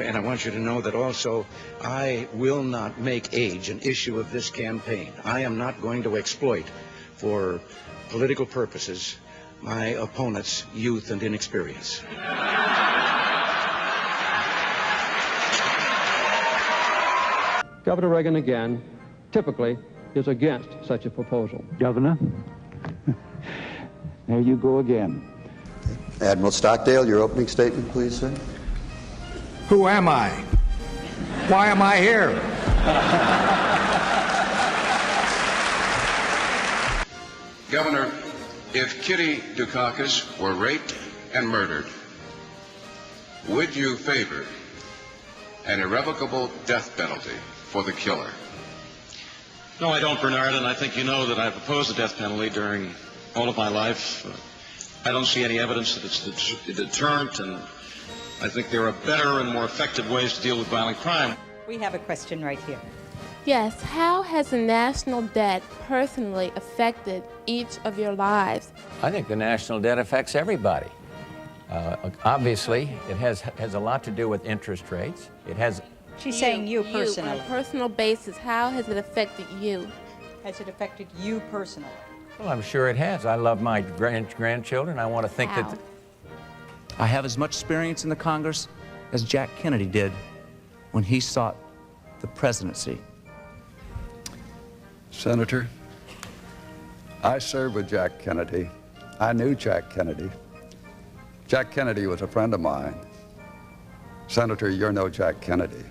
And I want you to know that also I will not make age an issue of this campaign. I am not going to exploit for political purposes my opponent's youth and inexperience. Governor Reagan, again, typically is against such a proposal. Governor, there you go again. Admiral Stockdale, your opening statement, please, sir. Who am I? Why am I here? Governor, if Kitty Dukakis were raped and murdered, would you favor an irrevocable death penalty for the killer? No, I don't, Bernard, and I think you know that I've opposed the death penalty during all of my life. I don't see any evidence that it's a deterrent, and I think there are better and more effective ways to deal with violent crime. We have a question right here. Yes, how has the national debt personally affected each of your lives? I think the national debt affects everybody. Obviously, it has a lot to do with interest rates. It has. She's saying you personally. On a personal basis, how has it affected you? Has it affected you personally? Well, I'm sure it has. I love my grandchildren. I want to think that. I have as much experience in the Congress as Jack Kennedy did when he sought the presidency. Senator, I served with Jack Kennedy. I knew Jack Kennedy. Jack Kennedy was a friend of mine. Senator, you're no Jack Kennedy.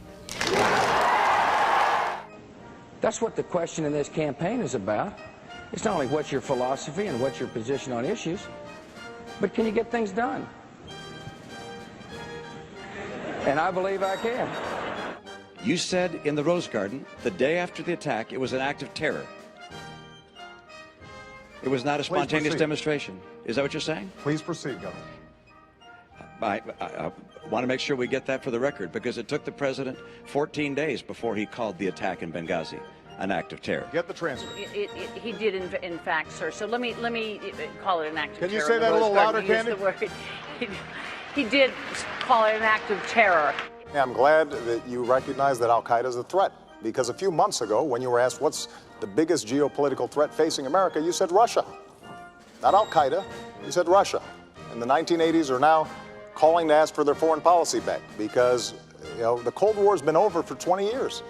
That's what the question in this campaign is about. It's not only what's your philosophy and what's your position on issues, but can you get things done? And I believe I can. You said in the Rose Garden, the day after the attack, it was an act of terror. It was not a spontaneous demonstration. Is that what you're saying? Please proceed, Governor. I want to make sure we get that for the record, because it took the president 14 days before he called the attack in Benghazi an act of terror. Get the transcript. He did, in fact, sir. So let me call it an act of terror. Can you say that a little louder, Candy? He did call it an act of terror. I'm glad that you recognize that Al-Qaeda is a threat, because a few months ago, when you were asked what's the biggest geopolitical threat facing America, you said Russia. Not Al-Qaeda, you said Russia. And the 1980s are now calling to ask for their foreign policy back, because the Cold War's been over for 20 years.